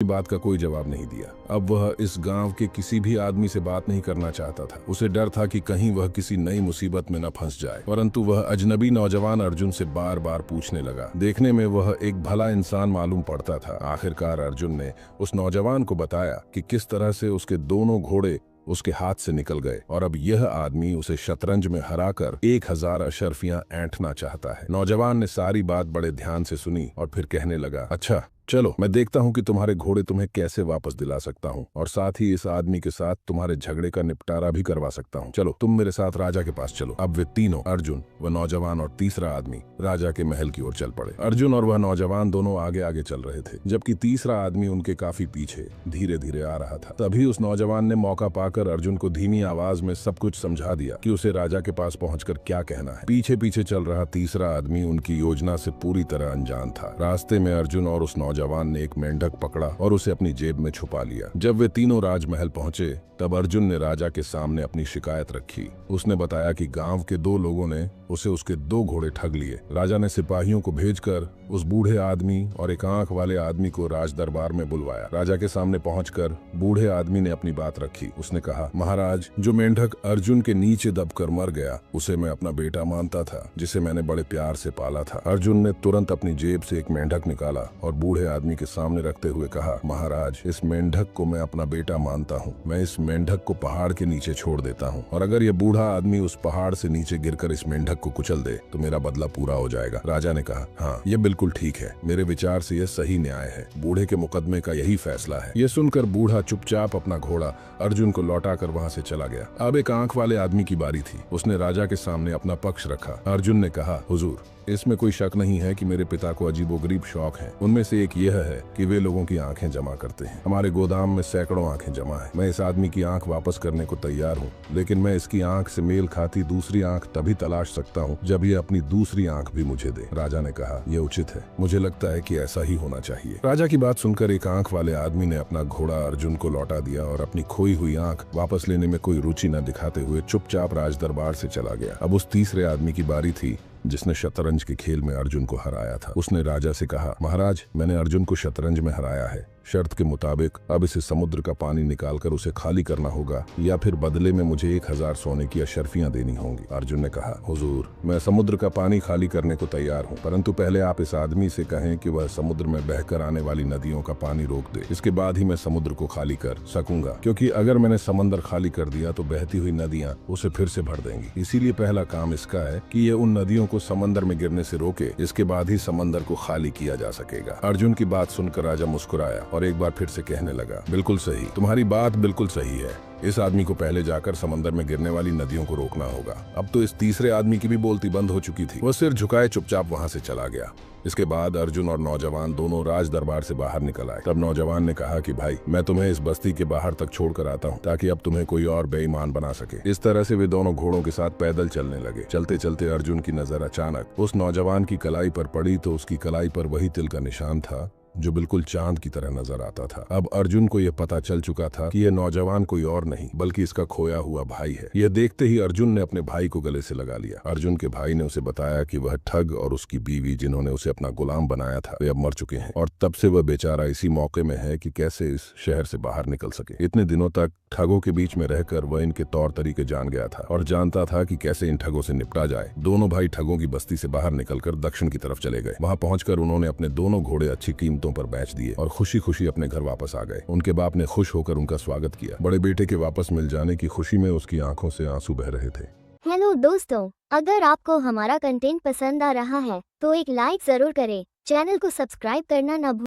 बात का कोई जवाब नहीं दिया। अब वह इस गांव के किसी भी आदमी से बात नहीं करना चाहता था। उसे डर था कि कहीं वह किसी नई मुसीबत में न फंस जाए। परंतु वह अजनबी नौजवान अर्जुन से बार बार पूछने लगा। देखने में वह एक भला इंसान मालूम पड़ता था। आखिरकार अर्जुन ने उस नौजवान को बताया कि किस तरह से उसके दोनों घोड़े उसके हाथ से निकल गए और अब यह आदमी उसे शतरंज में हराकर 1000 अशर्फियां ऐंठना चाहता है। नौजवान ने सारी बात बड़े ध्यान से सुनी और फिर कहने लगा, अच्छा चलो मैं देखता हूँ कि तुम्हारे घोड़े तुम्हें कैसे वापस दिला सकता हूँ और साथ ही इस आदमी के साथ तुम्हारे झगड़े का निपटारा भी करवा सकता हूँ। चलो तुम मेरे साथ राजा के पास चलो। अब वे तीनों, अर्जुन, वह नौजवान और तीसरा आदमी, राजा के महल की ओर चल पड़े। अर्जुन और वह नौजवान दोनों आगे आगे चल रहे थे, जबकि तीसरा आदमी उनके काफी पीछे धीरे धीरे आ रहा था। तभी उस नौजवान ने मौका पाकर अर्जुन को धीमी आवाज में सब कुछ समझा दिया कि उसे राजा के पास पहुंचकर क्या कहना है। पीछे पीछे चल रहा तीसरा आदमी उनकी योजना से पूरी तरह अनजान था। रास्ते में अर्जुन और उस नौजवान ने एक मेंढक पकड़ा और उसे अपनी जेब में छुपा लिया। जब वे तीनों राजमहल पहुंचे तब अर्जुन ने राजा के सामने अपनी शिकायत रखी। उसने बताया कि गांव के 2 लोगों ने उसे उसके 2 घोड़े ठग लिए। राजा ने सिपाहियों को भेजकर उस बूढ़े आदमी और एक आंख वाले आदमी को राज दरबार में बुलवाया। राजा के सामने पहुंचकर बूढ़े आदमी ने अपनी बात रखी। उसने कहा, महाराज, जो मेंढक अर्जुन के नीचे दबकर मर गया उसे मैं अपना बेटा मानता था, जिसे मैंने बड़े प्यार से पाला था। अर्जुन ने तुरंत अपनी जेब से एक मेंढक निकाला और बूढ़े आदमी के सामने रखते हुए कहा, महाराज, इस मेंढक को मैं अपना बेटा मानता हूँ। मैं इस मेंढक को पहाड़ के नीचे छोड़ देता हूँ और अगर ये बूढ़ा आदमी उस पहाड़ से नीचे गिरकर इस मेंढक को कुचल दे तो मेरा बदला पूरा हो जाएगा। राजा ने कहा, हाँ, ये बिल्कुल ठीक है। मेरे विचार से यह सही न्याय है। बूढ़े के मुकदमे का यही फैसला है। ये सुनकर बूढ़ा चुपचाप अपना घोड़ा अर्जुन को लौटाकर वहाँ से चला गया। अब एक आंख वाले आदमी की बारी थी। उसने राजा के सामने अपना पक्ष रखा। अर्जुन ने कहा, हुजूर, इसमें कोई शक नहीं है कि मेरे पिता को अजीबोगरीब शौक है। उनमें से एक यह है कि वे लोगों की आंखें जमा करते हैं। हमारे गोदाम में सैकड़ों आंखें जमा है। मैं इस आदमी की आंख वापस करने को तैयार हूँ, लेकिन मैं इसकी आंख से मेल खाती दूसरी आंख तभी तलाश सकता हूँ जब ये अपनी दूसरी आंख भी मुझे दे। राजा ने कहा, यह उचित है। मुझे लगता है कि ऐसा ही होना चाहिए। राजा की बात सुनकर एक आंख वाले आदमी ने अपना घोड़ा अर्जुन को लौटा दिया और अपनी खोई हुई आंख वापस लेने में कोई रुचि न दिखाते हुए चुपचाप राज दरबार से चला गया। अब उस तीसरे आदमी की बारी थी जिसने शतरंज के खेल में अर्जुन को हराया था। उसने राजा से कहा, महाराज, मैंने अर्जुन को शतरंज में हराया है। शर्त के मुताबिक अब इसे समुद्र का पानी निकालकर उसे खाली करना होगा या फिर बदले में मुझे 1000 सोने की अशर्फियां देनी होंगी। अर्जुन ने कहा, हुजूर, मैं समुद्र का पानी खाली करने को तैयार हूँ, परंतु पहले आप इस आदमी से कहें कि वह समुद्र में बहकर आने वाली नदियों का पानी रोक दे। इसके बाद ही मैं समुद्र को खाली कर सकूंगा, क्योंकि अगर मैंने समंदर खाली कर दिया तो बहती हुई नदियां उसे फिर से भर देंगी। इसीलिए पहला काम इसका है कि ये उन नदियों को समंदर में गिरने से रोके। इसके बाद ही समंदर को खाली किया जा सकेगा। अर्जुन की बात सुनकर राजा मुस्कुराया और एक बार फिर से कहने लगा, बिल्कुल सही, तुम्हारी बात बिल्कुल सही है। इस आदमी को पहले जाकर समंदर में गिरने वाली नदियों को रोकना होगा। अब तो इस तीसरे आदमी की भी बोलती बंद हो चुकी थी। वह सिर झुकाए चुपचाप वहां से चला गया। इसके बाद अर्जुन और नौजवान दोनों राज दरबार से बाहर निकल आए। तब नौजवान ने कहा कि भाई, मैं तुम्हें इस बस्ती के बाहर तक छोड़कर आता हूँ ताकि अब तुम्हें कोई और बेईमान बना सके। इस तरह से वे दोनों घोड़ों के साथ पैदल चलने लगे। चलते चलते अर्जुन की नजर अचानक उस नौजवान की कलाई पर पड़ी तो उसकी कलाई पर वही तिल का निशान था जो बिल्कुल चांद की तरह नजर आता था। अब अर्जुन को यह पता चल चुका था कि यह नौजवान कोई और नहीं बल्कि इसका खोया हुआ भाई है। यह देखते ही अर्जुन ने अपने भाई को गले से लगा लिया। अर्जुन के भाई ने उसे बताया कि वह ठग और उसकी बीवी, जिन्होंने उसे अपना गुलाम बनाया था, वे अब मर चुके हैं और तब से वह बेचारा इसी मौके में है कि कैसे इस शहर से बाहर निकल सके। इतने दिनों तक ठगों के बीच में रहकर वह इनके तौर तरीके जान गया था और जानता था कि कैसे इन ठगों से निपटा जाए। दोनों भाई ठगों की बस्ती से बाहर निकलकर दक्षिण की तरफ चले गए। वहां पहुंचकर उन्होंने अपने दोनों घोड़े अच्छी कीमतों पर बेच दिए और खुशी खुशी अपने घर वापस आ गए। उनके बाप ने खुश होकर उनका स्वागत किया। बड़े बेटे के वापस मिल जाने की खुशी में उसकी आंखों से आंसू बह रहे थे। हेलो दोस्तों, अगर आपको हमारा कंटेंट पसंद आ रहा है तो एक लाइक जरूर करें। चैनल को सब्सक्राइब करना न भूलें।